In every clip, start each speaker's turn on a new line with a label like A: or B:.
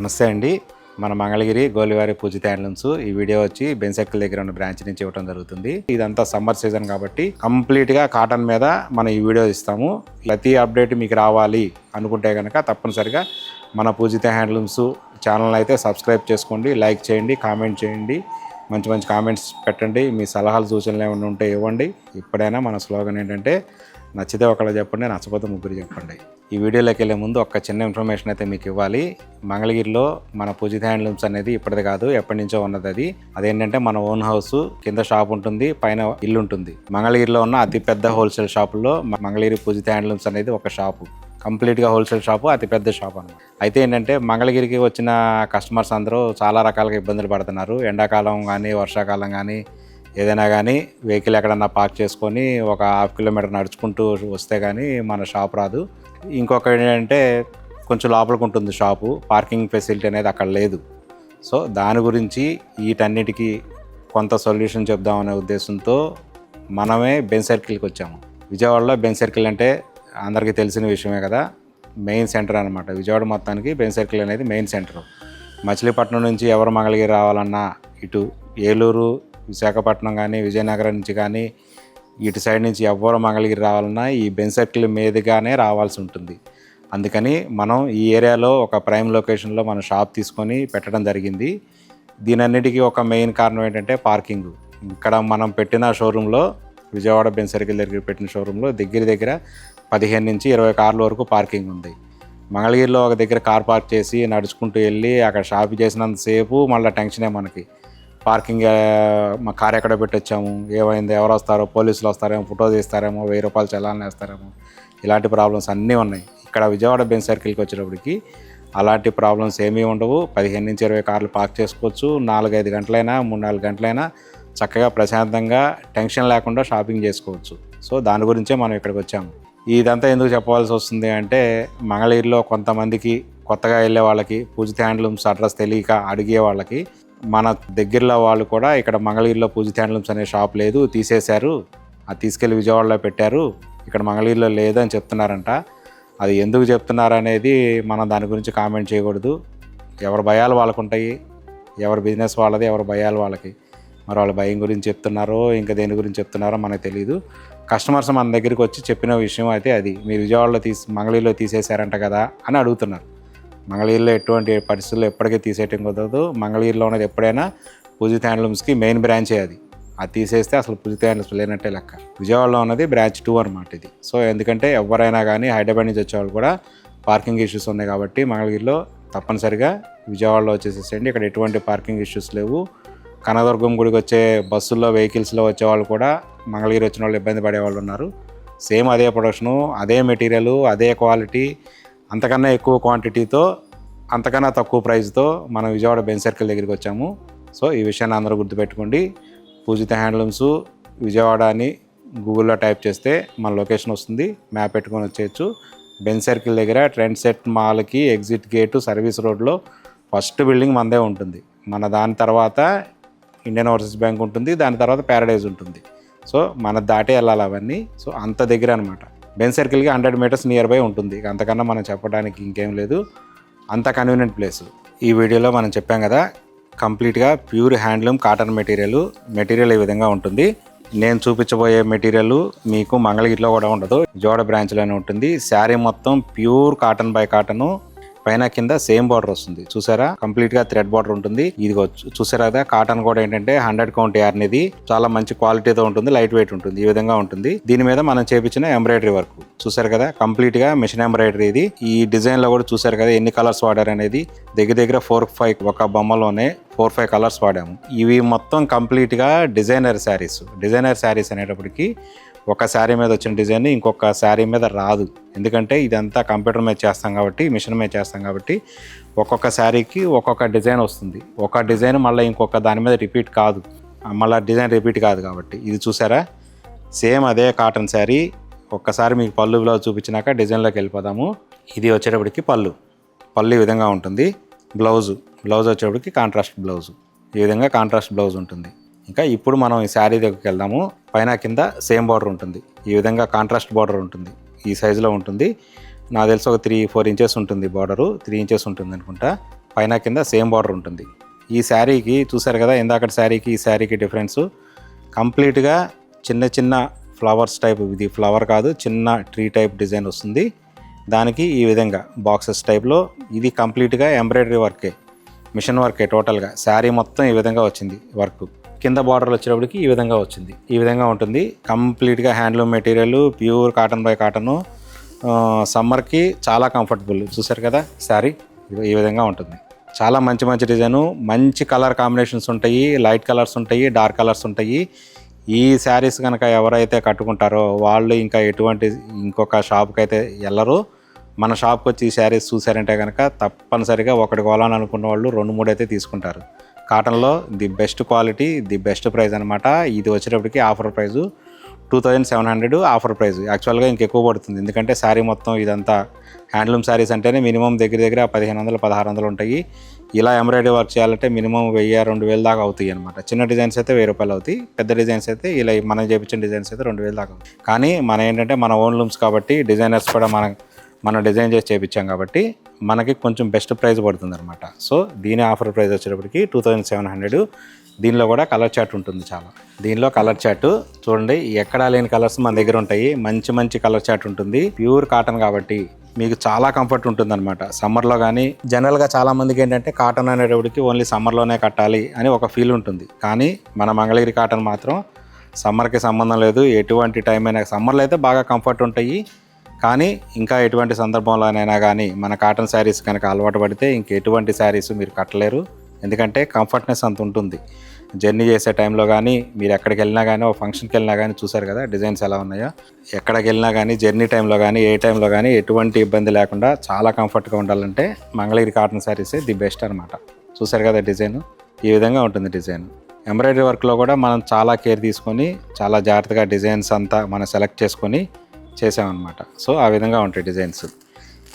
A: నమస్తే అండి. మన మంగళగిరి గోలివారి పూజిత హ్యాండ్లూమ్స్ ఈ వీడియో వచ్చి బెన్ సర్కిల్ దగ్గర ఉన్న బ్రాంచ్ నుంచి ఇవ్వడం జరుగుతుంది. ఇదంతా సమ్మర్ సీజన్ కాబట్టి కంప్లీట్గా కాటన్ మీద మనం ఈ వీడియో ఇస్తాము. ప్రతి అప్డేట్ మీకు రావాలి అనుకుంటే కనుక తప్పనిసరిగా మన పూజిత హ్యాండ్లూమ్స్ ఛానల్ అయితే సబ్స్క్రైబ్ చేసుకోండి, లైక్ చేయండి, కామెంట్ చేయండి, మంచి మంచి కామెంట్స్ పెట్టండి. మీ సలహాలు సూచనలు ఏమైనా ఉంటే ఇవ్వండి. ఇప్పుడైనా మన స్లోగన్ ఏంటంటే నచ్చితే ఒకళ్ళు చెప్పండి, నచ్చకపోతే ముగ్గురు చెప్పండి. ఈ వీడియోలోకి వెళ్ళే ముందు ఒక చిన్న ఇన్ఫర్మేషన్ అయితే మీకు ఇవ్వాలి. మంగళగిరిలో మన పూజిత హ్యాండ్లూమ్స్ అనేది ఇప్పటిది కాదు, ఎప్పటి నుంచో ఉన్నది. అదేంటంటే మన ఓన్ హౌస్ కింద షాప్ ఉంటుంది, పైన ఇల్లు ఉంటుంది. మంగళగిరిలో ఉన్న అతిపెద్ద హోల్సేల్ షాపుల్లో మంగళగిరి పూజిత హ్యాండ్లూమ్స్ అనేది ఒక షాపు, కంప్లీట్గా హోల్సేల్ షాపు, అతిపెద్ద షాప్ అన్నమాట. అయితే ఏంటంటే మంగళగిరికి వచ్చిన కస్టమర్స్ అందరూ చాలా రకాలుగా ఇబ్బందులు పడుతున్నారు. ఎండాకాలం కానీ వర్షాకాలం కానీ ఏదైనా కానీ వెహికల్ ఎక్కడన్నా పార్క్ చేసుకొని ఒక హాఫ్ కిలోమీటర్ నడుచుకుంటూ వస్తే కానీ మన షాప్ రాదు. ఇంకొకటి ఏంటంటే కొంచెం లోపలికి ఉంటుంది షాపు, పార్కింగ్ ఫెసిలిటీ అనేది అక్కడ లేదు. సో దాని గురించి వీటన్నిటికీ కొంత సొల్యూషన్ చెప్దామనే ఉద్దేశంతో మనమే బెన్ సర్కిల్కి వచ్చాము. విజయవాడలో బెన్ సర్కిల్ అంటే అందరికీ తెలిసిన విషయమే కదా, మెయిన్ సెంటర్ అనమాట. విజయవాడ మొత్తానికి బెన్ సర్కిల్ అనేది మెయిన్ సెంటర్. మచిలీపట్నం నుంచి ఎవరు మంగళగిరి రావాలన్నా ఇటు ఏలూరు, విశాఖపట్నం కానీ విజయనగరం నుంచి కానీ ఇటు సైడ్ నుంచి ఎవరు మంగళగిరి రావాలన్నా ఈ బెన్ సర్కిల్ మీదుగానే రావాల్సి ఉంటుంది. అందుకని మనం ఈ ఏరియాలో ఒక ప్రైమ్ లొకేషన్లో మనం షాప్ తీసుకొని పెట్టడం జరిగింది. దీనన్నిటికీ ఒక మెయిన్ కారణం ఏంటంటే పార్కింగ్. ఇక్కడ మనం పెట్టిన షోరూంలో, విజయవాడ బెన్ సర్కిల్ దగ్గర పెట్టిన షోరూంలో దగ్గర 15 నుంచి 20 కార్ల వరకు పార్కింగ్ ఉంది. మంగళగిరిలో ఒక దగ్గర కార్ పార్క్ చేసి నడుచుకుంటూ వెళ్ళి అక్కడ షాప్ చేసినంతసేపు మళ్ళీ టెన్షనే మనకి. పార్కింగ్ మా కార్ ఎక్కడ పెట్టొచ్చాము, ఏమైంది, ఎవరు వస్తారో, పోలీసులు వస్తారేమో, ఫోటో తీస్తారేమో, 1000 రూపాయలు చలాన్ని వేస్తారేమో, ఇలాంటి ప్రాబ్లమ్స్ అన్నీ ఉన్నాయి. ఇక్కడ విజయవాడ బెన్ సర్కిల్కి వచ్చేటప్పటికి అలాంటి ప్రాబ్లమ్స్ ఏమీ ఉండవు. 15 నుంచి 20 కార్లు పార్క్ చేసుకోవచ్చు. 4-5 గంటలైనా 3-4 గంటలైనా చక్కగా ప్రశాంతంగా టెన్షన్ లేకుండా షాపింగ్ చేసుకోవచ్చు. సో దాని గురించే మనం ఇక్కడికి వచ్చాము. ఇదంతా ఎందుకు చెప్పవలసి వస్తుంది అంటే మంగళగిరిలో కొంతమందికి కొత్తగా వెళ్ళే వాళ్ళకి, పూజిత హ్యాండ్లూమ్స్ అడ్రస్ తెలియక అడిగే వాళ్ళకి, మన దగ్గరలో వాళ్ళు కూడా ఇక్కడ మంగళగిరిలో పూజిత హ్యాండ్లూమ్స్ అనే షాప్ లేదు, తీసేశారు, అది తీసుకెళ్ళి విజయవాడలో పెట్టారు, ఇక్కడ మంగళగిరిలో లేదు అని చెప్తున్నారంట. అది ఎందుకు చెప్తున్నారు అనేది మనం దాని గురించి కామెంట్ చేయకూడదు. ఎవరి భయాలు వాళ్ళకు ఉంటాయి, ఎవరి బిజినెస్ వాళ్ళది, ఎవరి భయాలు వాళ్ళకి. మరి వాళ్ళ భయం గురించి చెప్తున్నారో ఇంకా దేని గురించి చెప్తున్నారో మనకు తెలియదు. కస్టమర్స్ మన దగ్గరికి వచ్చి చెప్పిన విషయం అయితే అది, మీరు విజయవాడలో మంగళగిరిలో తీసేశారంట కదా అని అడుగుతున్నారు. మంగళగిరిలో ఎటువంటి పరిస్థితుల్లో ఎప్పటికీ తీసేయటం కుదరదు. మంగళగిరిలో ఉన్నది ఎప్పుడైనా పూజిత హ్యాండ్లూమ్స్కి మెయిన్ బ్రాంచే అది తీసేస్తే అసలు పూజిత హ్యాండ్లూమ్స్ లేనట్టే లెక్క. విజయవాడలో ఉన్నది బ్రాంచ్ 2 అనమాట ఇది. సో ఎందుకంటే ఎవరైనా కానీ హైదరాబాద్ నుంచి వచ్చేవాళ్ళు కూడా పార్కింగ్ ఇష్యూస్ ఉన్నాయి కాబట్టి మంగళగిరిలో తప్పనిసరిగా విజయవాడలో వచ్చేసేయండి. ఇక్కడ ఎటువంటి పార్కింగ్ ఇష్యూస్ లేవు. కనకదుర్గం గుడికి వచ్చే బస్సుల్లో, వెహికల్స్లో వచ్చేవాళ్ళు కూడా మంగళగిరి వచ్చిన వాళ్ళు ఇబ్బంది పడేవాళ్ళు ఉన్నారు. సేమ్ అదే ప్రొడక్షను, అదే మెటీరియల్, అదే క్వాలిటీ, అంతకన్నా ఎక్కువ క్వాంటిటీతో, అంతకన్నా తక్కువ ప్రైస్తో మనం విజయవాడ బెన్ సర్కిల్ దగ్గరికి వచ్చాము. సో ఈ విషయాన్ని అందరూ గుర్తుపెట్టుకోండి. పూజిత హ్యాండ్లూమ్స్ విజయవాడ అని గూగుల్లో టైప్ చేస్తే మన లొకేషన్ వస్తుంది, మ్యాప్ పెట్టుకొని వచ్చేయచ్చు. బెన్ సర్కిల్ దగ్గర ట్రెండ్ సెట్ మాల్కి ఎగ్జిట్ గేటు సర్వీస్ రోడ్లో ఫస్ట్ బిల్డింగ్ మనదే ఉంటుంది. మన దాని తర్వాత ఇండియన్ ఓవర్సీస్ బ్యాంక్ ఉంటుంది, దాని తర్వాత ప్యారడైజ్ ఉంటుంది. సో మన దాటే వెళ్ళాలి అవన్నీ. సో అంత దగ్గర అనమాట. బెన్ సర్కిల్కి 100 మీటర్స్ నియర్ బై ఉంటుంది. అంతకన్నా మనం చెప్పడానికి ఇంకేం లేదు, అంత కన్వీనియంట్ ప్లేస్. ఈ వీడియోలో మనం చెప్పాం కదా, కంప్లీట్గా ప్యూర్ హ్యాండ్లూమ్ కాటన్ మెటీరియల్ ఈ విధంగా ఉంటుంది. నేను చూపించబోయే మెటీరియల్ మీకు మంగళగిరిలో కూడా ఉండదు, విజయవాడ బ్రాంచ్లోనే ఉంటుంది. శారీ మొత్తం ప్యూర్ కాటన్ బై కాటను, పైన కింద సేమ్ బార్డర్ వస్తుంది. చూసారా, కంప్లీట్ గా థ్రెడ్ బార్డర్ ఉంటుంది. ఇది చూసారా కదా, కాటన్ కూడా ఏంటంటే 100 కౌంట్ యార్న్, ఇది చాలా మంచి క్వాలిటీతో ఉంటుంది, లైట్ వెయిట్ ఉంటుంది. ఈ విధంగా ఉంటుంది. దీని మీద మనం చేపించిన ఎంబ్రాయిడరీ వర్క్ చూసారు కదా, కంప్లీట్ గా మిషన్ ఎంబ్రాయిడరీ ఇది. ఈ డిజైన్ లో కూడా చూసారు కదా ఎన్ని కలర్స్ వాడారు అనేది. దగ్గర 4-5 ఒక బొమ్మలోనే 4-5 కలర్స్ వాడాము. ఇవి మొత్తం కంప్లీట్ గా డిజైనర్ శారీస్ అనేటప్పటికి ఒక శారీ మీద వచ్చిన డిజైన్ ఇంకొక శారీ మీద రాదు. ఎందుకంటే ఇదంతా కంప్యూటర్ మీద చేస్తాం కాబట్టి, మిషన్ మీద చేస్తాం కాబట్టి ఒక్కొక్క శారీకి ఒక్కొక్క డిజైన్ వస్తుంది. ఒక డిజైన్ మళ్ళీ ఇంకొక దాని మీద రిపీట్ కాదు, మళ్ళీ డిజైన్ రిపీట్ కాదు కాబట్టి. ఇది చూసారా, సేమ్ అదే కాటన్ శారీ. ఒక్కసారి మీకు పళ్ళు బ్లౌజ్ చూపించినాక డిజైన్లోకి వెళ్ళిపోదాము. ఇది వచ్చేటప్పటికి పళ్ళు ఈ విధంగా ఉంటుంది. బ్లౌజ్ వచ్చేటప్పటికి కాంట్రాస్ట్ బ్లౌజ్, ఈ విధంగా కాంట్రాస్ట్ బ్లౌజ్ ఉంటుంది. ఇంకా ఇప్పుడు మనం ఈ శారీ దగ్గరికి వెళ్దాము. పైన కింద సేమ్ బార్డర్ ఉంటుంది, ఈ విధంగా కాంట్రాస్ట్ బార్డర్ ఉంటుంది, ఈ సైజులో ఉంటుంది. నాకు తెలిసి ఒక 3-4 ఇంచెస్ ఉంటుంది బార్డరు, 3 ఇంచెస్ ఉంటుంది అనుకుంటా. పైన కింద సేమ్ బార్డర్ ఉంటుంది. ఈ శారీకి చూసారు కదా, ఇందాకటి శారీకి ఈ శారీకి డిఫరెన్సు కంప్లీట్గా చిన్న చిన్న ఫ్లవర్స్ టైప్, ఇది ఫ్లవర్ కాదు చిన్న ట్రీ టైప్ డిజైన్ వస్తుంది. దానికి ఈ విధంగా బాక్సెస్ టైప్లో, ఇది కంప్లీట్గా ఎంబ్రాయిడరీ వర్కే, మిషన్ వర్కే టోటల్గా. శారీ మొత్తం ఈ విధంగా వచ్చింది వర్క్. కింద బార్డర్లు వచ్చేటప్పటికి ఈ విధంగా వచ్చింది. ఈ విధంగా ఉంటుంది కంప్లీట్గా handloom material, pure cotton by cotton. సమ్మర్కి చాలా కంఫర్టబుల్. చూసారు కదా శారీ ఈ విధంగా ఉంటుంది. చాలా మంచి మంచి డిజైను, మంచి కలర్ కాంబినేషన్స్ ఉంటాయి, లైట్ కలర్స్ ఉంటాయి, డార్క్ కలర్స్ ఉంటాయి. ఈ శారీస్ కనుక ఎవరైతే కట్టుకుంటారో వాళ్ళు ఇంకా ఎటువంటి ఇంకొక షాప్కి అయితే వెళ్ళరు. మన షాప్కి వచ్చి ఈ శారీస్ చూసారంటే కనుక తప్పనిసరిగా ఒకటి కొనాలని అనుకున్న వాళ్ళు 2-3 అయితే తీసుకుంటారు. కాటన్లో the best quality, the best price అనమాట. ఇది వచ్చేటప్పటికి ఆఫర్ ప్రైజు 2700 ఆఫర్ ప్రైస్. యాక్చువల్గా ఇంకెక్కువ పడుతుంది, ఎందుకంటే శారీ మొత్తం ఇదంతా హ్యాండ్లూమ్ శారీస్ అంటేనే మినిమం దగ్గర 1500-1600 ఉంటాయి. ఇలా ఎంబ్రాయిడరీ వర్క్ చేయాలంటే మినిమం 1000-2000 దాకా అవుతాయి అనమాట. చిన్న డిజైన్స్ అయితే 1000 రూపాయలు అవుతాయి, పెద్ద డిజైన్స్ అయితే ఇలా మనం చేయించిన డిజైన్స్ అయితే 2000 దాకా అవుతాయి. కానీ మన ఏంటంటే మన ఓన్ లూమ్స్ కాబట్టి డిజైనర్స్ కూడా మనం డిజైన్ చేసి చేయించాం కాబట్టి మనకి కొంచెం బెస్ట్ ప్రైస్ పడుతుంది అనమాట. సో దీని ఆఫర్ ప్రైస్ వచ్చేటప్పటికి 2700. దీనిలో కూడా కలర్ చార్ట్ ఉంటుంది చాలా. దీనిలో కలర్ చార్ట్ చూడండి, ఎక్కడా లేని కలర్స్ మన దగ్గర ఉంటాయి. మంచి మంచి కలర్ చార్ట్ ఉంటుంది. ప్యూర్ కాటన్ కాబట్టి మీకు చాలా కంఫర్ట్ ఉంటుంది అనమాట. సమ్మర్లో కానీ జనరల్గా చాలామందికి ఏంటంటే కాటన్ అనేటప్పటికి ఓన్లీ సమ్మర్లోనే కట్టాలి అని ఒక ఫీల్ ఉంటుంది. కానీ మన మంగళగిరి కాటన్ మాత్రం సమ్మర్కి సంబంధం లేదు, ఎటువంటి టైం అయినా. సమ్మర్లో అయితే బాగా కంఫర్ట్ ఉంటాయి, కానీ ఇంకా ఎటువంటి సందర్భంలోనైనా కానీ మన కాటన్ శారీస్ కనుక అలవాటు పడితే ఇంకెటువంటి శారీస్ మీరు కట్టలేరు. ఎందుకంటే కంఫర్ట్నెస్ అంత ఉంటుంది. జర్నీ చేసే టైంలో కానీ మీరు ఎక్కడికి వెళ్ళినా కానీ, ఒక ఫంక్షన్కి వెళ్ళినా కానీ చూసారు కదా డిజైన్స్ ఎలా ఉన్నాయో. ఎక్కడికి వెళ్ళినా కానీ జర్నీ టైంలో కానీ ఏ టైంలో కానీ ఎటువంటి ఇబ్బంది లేకుండా చాలా కంఫర్ట్గా ఉండాలంటే మంగళగిరి కాటన్ శారీసే ది బెస్ట్ అనమాట. చూసారు కదా డిజైన్ ఈ విధంగా ఉంటుంది. డిజైన్ ఎంబ్రాయిడరీ వర్క్లో కూడా మనం చాలా కేర్ తీసుకొని చాలా జాగ్రత్తగా డిజైన్స్ అంతా మనం సెలెక్ట్ చేసుకొని చేసామన్నమాట. సో ఆ విధంగా ఉంటాయి డిజైన్స్.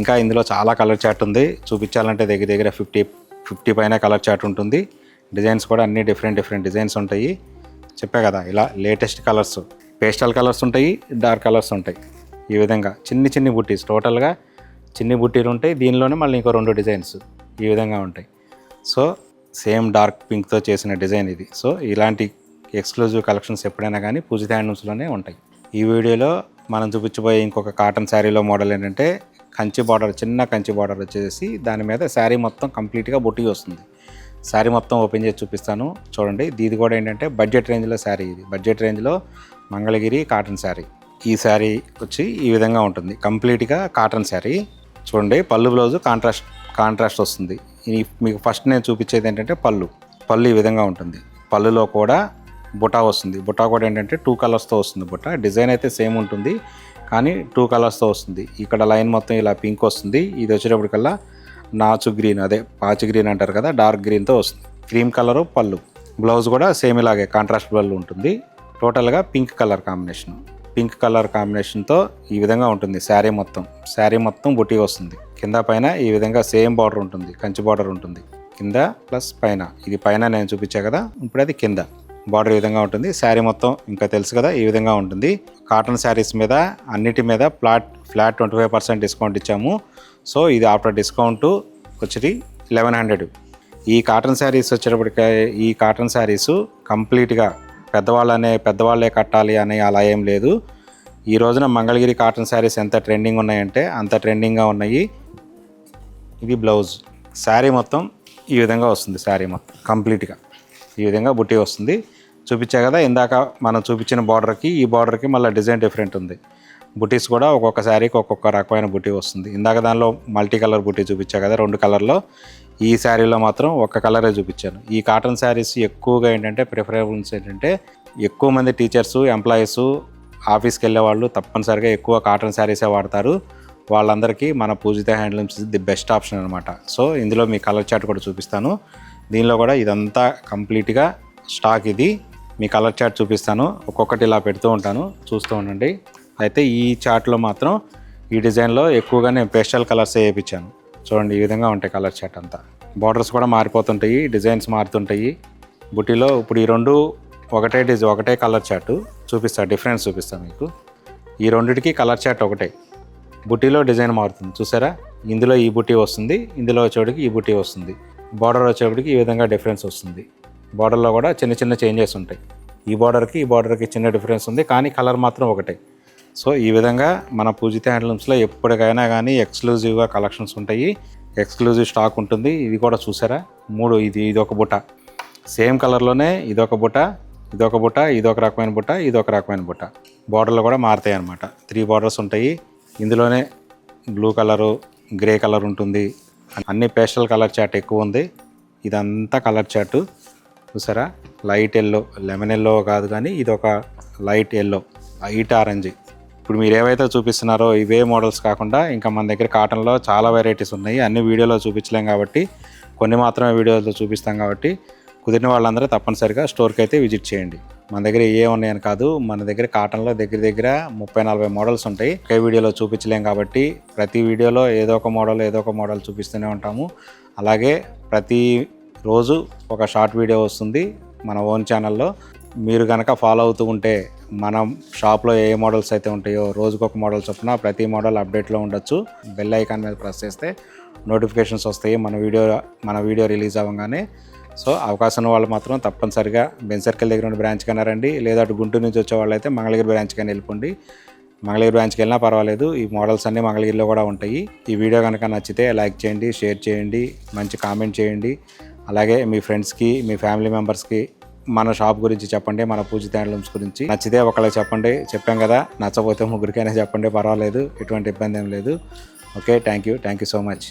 A: ఇంకా ఇందులో చాలా కలర్ చార్ట్ ఉంది, చూపించాలంటే దగ్గర 50 పైన కలర్ చార్ట్ ఉంటుంది. డిజైన్స్ కూడా అన్ని డిఫరెంట్ డిజైన్స్ ఉంటాయి. చెప్పా కదా ఇలా లేటెస్ట్ కలర్స్, పేస్టల్ కలర్స్ ఉంటాయి, డార్క్ కలర్స్ ఉంటాయి. ఈ విధంగా చిన్ని బుట్టీస్, టోటల్గా చిన్ని బుట్టీలు ఉంటాయి. దీనిలోనే మళ్ళీ ఇంకో 2 డిజైన్స్ ఈ విధంగా ఉంటాయి. సో సేమ్ డార్క్ పింక్తో చేసిన డిజైన్ ఇది. సో ఇలాంటి ఎక్స్క్లూజివ్ కలెక్షన్స్ ఎప్పుడైనా కానీ పూజిత హ్యాండ్లూమ్స్లోనే ఉంటాయి. ఈ వీడియోలో మనం చూపించబోయే ఇంకొక కాటన్ శారీలో మోడల్ ఏంటంటే కంచి బార్డర్, చిన్న కంచి బార్డర్ వచ్చేసి దాని మీద శారీ మొత్తం కంప్లీట్గా బుట్టి వస్తుంది. శారీ మొత్తం ఓపెన్ చేసి చూపిస్తాను చూడండి. ఇది కూడా ఏంటంటే బడ్జెట్ రేంజ్లో శారీ. ఇది బడ్జెట్ రేంజ్లో మంగళగిరి కాటన్ శారీ. ఈ శారీ వచ్చి ఈ విధంగా ఉంటుంది, కంప్లీట్గా కాటన్ శారీ. చూడండి పళ్ళు బ్లౌజు కాంట్రాస్ట్ వస్తుంది. మీకు ఫస్ట్ నేను చూపించేది ఏంటంటే పళ్ళు ఈ విధంగా ఉంటుంది. పళ్ళులో కూడా బుటా వస్తుంది. బుటా కూడా ఏంటంటే 2 కలర్స్తో వస్తుంది. బుటా డిజైన్ అయితే సేమ్ ఉంటుంది కానీ 2 కలర్స్తో వస్తుంది. ఇక్కడ లైన్ మొత్తం ఇలా పింక్ వస్తుంది. ఇది వచ్చేటప్పటికల్లా నాచు గ్రీన్, అదే పాచి గ్రీన్ అంటారు కదా, డార్క్ గ్రీన్తో వస్తుంది. క్రీమ్ కలరు పళ్ళు. బ్లౌజ్ కూడా సేమ్ ఇలాగే కాంట్రాస్ట్ బ్లౌజ్ ఉంటుంది. టోటల్గా పింక్ కలర్ కాంబినేషన్తో ఈ విధంగా ఉంటుంది శారీ మొత్తం బుట్టి వస్తుంది. కింద పైన ఈ విధంగా సేమ్ బార్డర్ ఉంటుంది, కంచి బార్డర్ ఉంటుంది కింద ప్లస్ పైన. ఇది పైన నేను చూపించా కదా, ఇప్పుడు అది కింద బార్డర్ ఈ విధంగా ఉంటుంది. శారీ మొత్తం ఇంకా తెలుసు కదా ఈ విధంగా ఉంటుంది. కాటన్ శారీస్ మీద అన్నిటి మీద ఫ్లాట్ 25% డిస్కౌంట్ ఇచ్చాము. సో ఇది ఆఫ్టర్ డిస్కౌంట్ వచ్చి 1100. ఈ కాటన్ శారీస్ వచ్చేటప్పటికి ఈ కాటన్ శారీస్ కంప్లీట్గా పెద్దవాళ్ళే కట్టాలి అని అలా ఏం లేదు. ఈ రోజున మంగళగిరి కాటన్ శారీస్ ఎంత ట్రెండింగ్ ఉన్నాయంటే అంత ట్రెండింగ్గా ఉన్నాయి. ఇది బ్లౌజ్. శారీ మొత్తం ఈ విధంగా వస్తుంది. శారీ మొత్తం కంప్లీట్గా ఈ విధంగా బుట్టి వస్తుంది. చూపించా కదా ఇందాక మనం చూపించిన బార్డర్కి ఈ బార్డర్కి మళ్ళీ డిజైన్ డిఫరెంట్ ఉంది. బుటీస్ కూడా ఒక్కొక్క శారీకి ఒక్కొక్క రకమైన బుట్టి వస్తుంది. ఇందాక దానిలో మల్టీ కలర్ బుట్టి చూపించా కదా 2 కలర్లో. ఈ శారీలో మాత్రం ఒక్క కలరే చూపించాను. ఈ కాటన్ శారీస్ ఎక్కువగా ఏంటంటే ప్రిఫరబుల్స్ ఏంటంటే ఎక్కువ మంది టీచర్సు, ఎంప్లాయీస్, ఆఫీస్కి వెళ్ళే వాళ్ళు తప్పనిసరిగా ఎక్కువ కాటన్ శారీసే వాడతారు. వాళ్ళందరికీ మన పూజిత హ్యాండ్లూమ్స్ ది బెస్ట్ ఆప్షన్ అనమాట. సో ఇందులో మీ కలర్ చార్ట్ కూడా చూపిస్తాను. దీనిలో కూడా ఇదంతా కంప్లీట్గా స్టాక్. ఇది మీ కలర్ చార్ట్ చూపిస్తాను, ఒక్కొక్కటి ఇలా పెడుతూ ఉంటాను, చూస్తూ ఉండండి. అయితే ఈ చార్ట్లో మాత్రం ఈ డిజైన్లో ఎక్కువగా నేను పేస్టల్ కలర్సే వేయించాను. చూడండి ఈ విధంగా ఉంటాయి కలర్ చార్ట్ అంతా. బార్డర్స్ కూడా మారిపోతుంటాయి, డిజైన్స్ మారుతుంటాయి. బుట్టిలో ఇప్పుడు ఈ 2 ఒకటే కలర్ చార్ట్ డిఫరెన్స్ చూపిస్తాను మీకు. ఈ రెండిటికి కలర్ చార్ట్ ఒకటే, బుట్టిలో డిజైన్ మారుతుంది. చూసారా, ఇందులో ఈ బుట్టి వస్తుంది, ఇందులో చోటుకి ఈ బుట్టి వస్తుంది. బార్డర్ వచ్చేప్పటికి ఈ విధంగా డిఫరెన్స్ వస్తుంది. బార్డర్లో కూడా చిన్న చిన్న చేంజెస్ ఉంటాయి. ఈ బార్డర్కి చిన్న డిఫరెన్స్ ఉంది, కానీ కలర్ మాత్రం ఒకటే. సో ఈ విధంగా మన పూజిత హ్యాండ్లూమ్స్లో ఎప్పటికైనా కానీ ఎక్స్క్లూజివ్గా కలెక్షన్స్ ఉంటాయి, ఎక్స్క్లూజివ్ స్టాక్ ఉంటుంది. ఇది కూడా చూసారా, ఇదొక బుట్ట, సేమ్ కలర్లోనే ఇదొక బుట్ట, ఇదొక రకమైన బుట్ట, ఇదొక రకమైన బుట్ట. బార్డర్లు కూడా మారుతాయి అన్నమాట. 3 బార్డర్స్ ఉంటాయి. ఇందులోనే బ్లూ కలరు, గ్రే కలర్ ఉంటుంది. అన్ని పేస్టల్ కలర్ చాట్ ఎక్కువ ఉంది. ఇదంతా కలర్ చాటు చూసారా, లైట్ ఎల్లో, లెమన్ ఎల్లో కాదు కానీ ఇదొక లైట్ ఎల్లో, లైట్ ఆరెంజ్. ఇప్పుడు మీరు ఏవైతే చూపిస్తున్నారో ఇవే మోడల్స్ కాకుండా ఇంకా మన దగ్గర కాటన్లో చాలా వెరైటీస్ ఉన్నాయి. అన్ని వీడియోలో చూపించలేం కాబట్టి కొన్ని మాత్రమే వీడియోలో చూపిస్తాం కాబట్టి కుదిరిన వాళ్ళందరూ తప్పనిసరిగా స్టోర్కి అయితే విజిట్ చేయండి. మన దగ్గర ఏ ఉన్నాయని కాదు, మన దగ్గర కాటన్లో దగ్గర 30-40 మోడల్స్ ఉంటాయి. ఒకే వీడియోలో చూపించలేం కాబట్టి ప్రతి వీడియోలో ఏదో ఒక మోడల్ చూపిస్తూనే ఉంటాము. అలాగే ప్రతి రోజు ఒక షార్ట్ వీడియో వస్తుంది మన ఓన్ ఛానల్లో. మీరు కనుక ఫాలో అవుతూ ఉంటే మనం షాప్లో ఏ మోడల్స్ అయితే ఉంటాయో రోజుకొక మోడల్ చొప్పున ప్రతి మోడల్ అప్డేట్లో ఉండొచ్చు. బెల్ ఐకాన్ మీద ప్రెస్ చేస్తే నోటిఫికేషన్స్ వస్తాయి మన వీడియో రిలీజ్ అవ్వగానే. సో అవకాశం ఉన్న వాళ్ళు మాత్రం తప్పనిసరిగా బెంజ్ సర్కిల్ దగ్గర ఉన్న బ్రాంచ్ కన్నా రండి, లేదా అటు గుంటూరు నుంచి వచ్చే వాళ్ళు అయితే మంగళగిరి బ్రాంచ్ కానీ వెళ్ళిపోండి. మంగళగిరి బ్రాంచ్కి వెళ్ళినా పర్వాలేదు, ఈ మోడల్స్ అన్నీ మంగళగిరిలో కూడా ఉంటాయి. ఈ వీడియో కనుక నచ్చితే లైక్ చేయండి, షేర్ చేయండి, మంచి కామెంట్ చేయండి. అలాగే మీ ఫ్రెండ్స్కి, మీ ఫ్యామిలీ మెంబర్స్కి మన షాప్ గురించి చెప్పండి, మన పూజిత హ్యాండ్లూమ్స్ గురించి. నచ్చితే ఒకళ్ళకి చెప్పండి, చెప్పాం కదా, నచ్చపోతే ముగ్గురికైనా చెప్పండి, పర్వాలేదు, ఎటువంటి ఇబ్బంది ఏం లేదు. Okay, thank you so much.